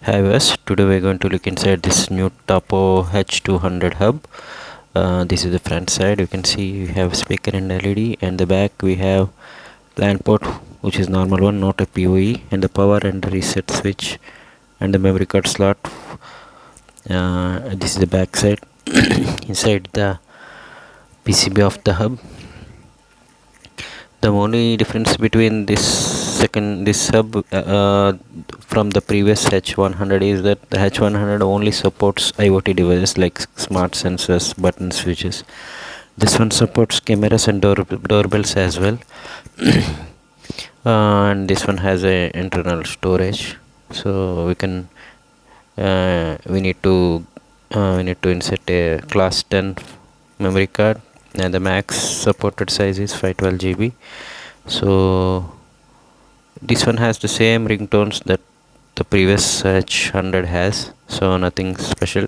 Hi Wes, today we're going to look inside this new Tapo H200 hub. This is the front side. You can see we have speaker and LED, and the back we have LAN port, which is normal one, not a PoE, and the power and the reset switch, and the memory card slot. This is the back side. Inside the PCB of the hub, the only difference between this hub from the previous H100 is that the H100 only supports IoT devices like smart sensors, button switches. This one supports cameras and doorbells as well. And this one has a internal storage, so we need to insert a class 10 memory card, and the max supported size is 512 GB. So this one has the same ringtones that the previous H100 has, so nothing special,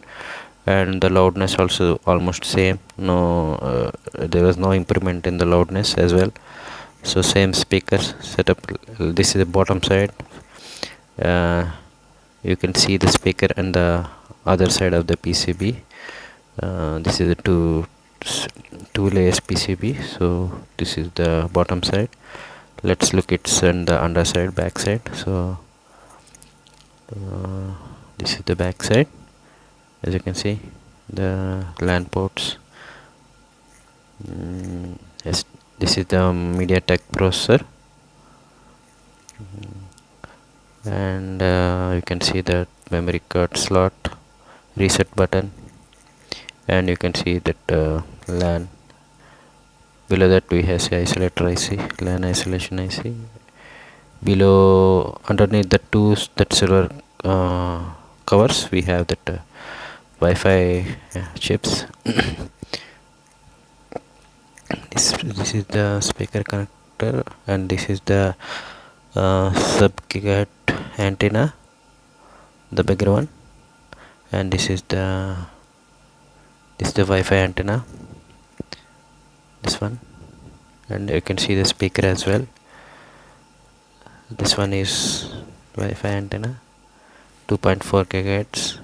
and the loudness also almost same. No, there was no improvement in the loudness as well. So same speakers setup. This is the bottom side. You can see the speaker and the other side of the PCB. This is the two layers PCB. So this is the bottom side. Let's look it's on the underside, back side. So this is the back side. As you can see, the LAN ports. Yes, this is the MediaTek processor, and you can see the memory card slot, reset button, and you can see that LAN. Below that we have isolator IC, LAN isolation IC. Below, underneath the two that silver covers, we have that Wi-Fi chips. This is the speaker connector, and this is the sub gigahertz antenna, the bigger one, and this is the Wi-Fi antenna, this one, and you can see the speaker as well. This one is Wi-Fi antenna, 2.4 gigahertz.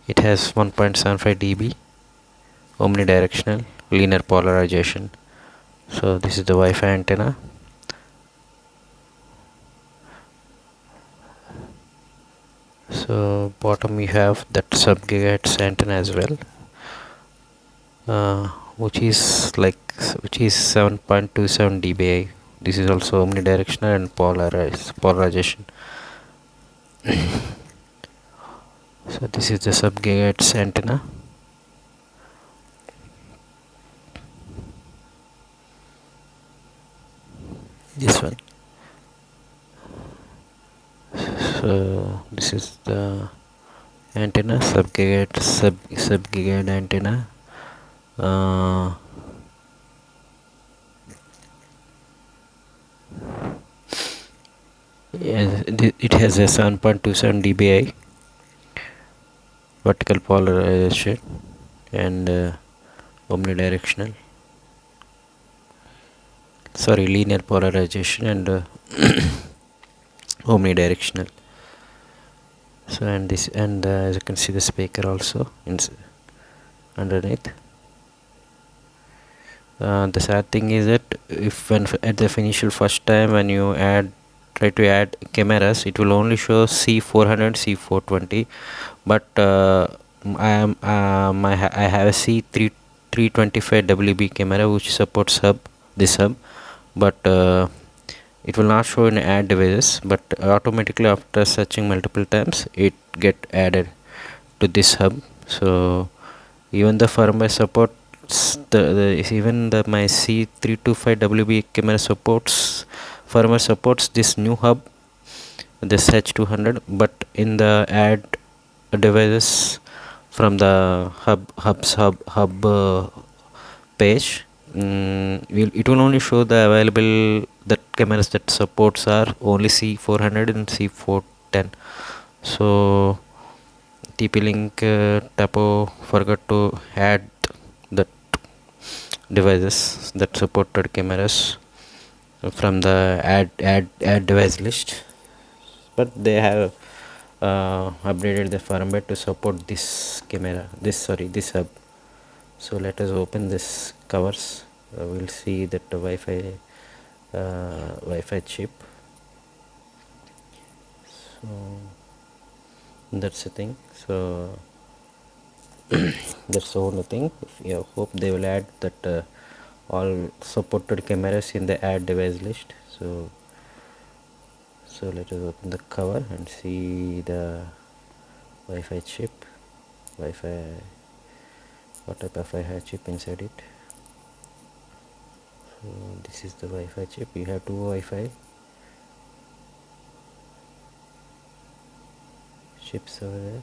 It has 1.75 dB, omnidirectional, linear polarization. So this is the Wi-Fi antenna. So bottom you have that sub gigahertz antenna as well, which is 7.27 dBi. This is also omnidirectional and polarization. So this is the sub gigahertz antenna. This one. So this is the antenna, sub gigahertz antenna. Yeah, it has a 7.27 dBi vertical polarization and omnidirectional. Sorry, linear polarization and omnidirectional. So and this, and as you can see the speaker also underneath. The sad thing is that if when at the initial first time when you try to add cameras, it will only show C400, C420, but I have a C325 WB camera which supports this hub, but it will not show in add devices, but automatically after searching multiple times it get added to this hub. So even the firmware support, even my C325 WB camera firmware supports this new hub, this H200, but in the add devices from the hub page, it will only show the available that cameras that supports are only C400 and C410. So Tplink Tapo forgot to add that devices that supported cameras from the add device list. but they have updated the firmware to support this camera, this hub. So let us open this covers. We'll see that the Wi-Fi chip. So that's the thing. So that's the only thing. Yeah, hope they will add that all supported cameras in the add device list. So let us open the cover and see the Wi-Fi chip. Wi-Fi, what type of Wi-Fi chip inside it. So this is the Wi-Fi chip. You have two Wi-Fi chips over there.